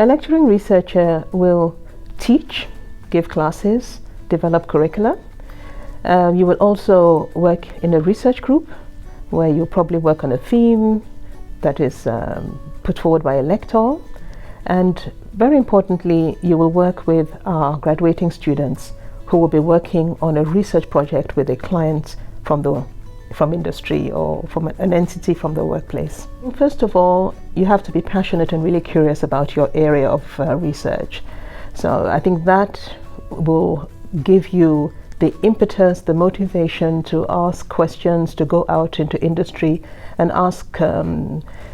A lecturing researcher will teach, give classes, develop curricula. You will also work in a research group where you probably work on a theme that is put forward by a lector. And very importantly, you will work with our graduating students who will be working on a research project with a client from industry or from an entity from the workplace. First of all, you have to be passionate and really curious about your area of research. So I think that will give you the impetus, the motivation to ask questions, to go out into industry and ask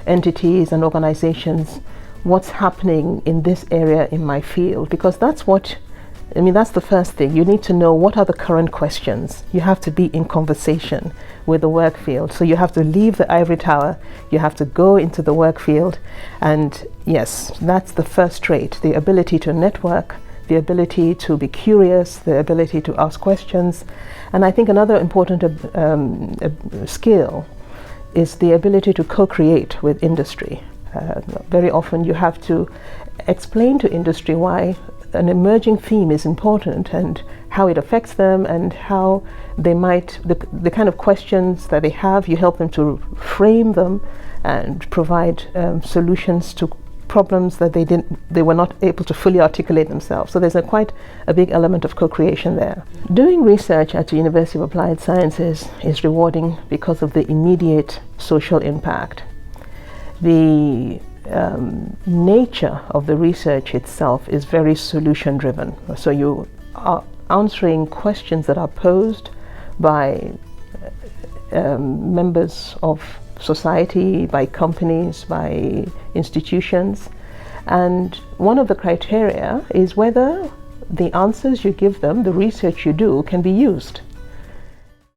entities and organizations what's happening in this area in my field, because that's the first thing. You need to know what are the current questions. You have to be in conversation with the work field. So you have to leave the ivory tower, you have to go into the work field, and yes, that's the first trait, the ability to network, the ability to be curious, the ability to ask questions. And I think another important skill is the ability to co-create with industry. Very often you have to explain to industry why an emerging theme is important and how it affects them, and how they might, the kind of questions that they have, you help them to frame them and provide solutions to problems that they were not able to fully articulate themselves. So there's quite a big element of co-creation there. Doing research at the University of Applied Sciences is rewarding because of the immediate social impact. The nature of the research itself is very solution driven. So you are answering questions that are posed by members of society, by companies, by institutions, and one of the criteria is whether the answers you give them, the research you do, can be used.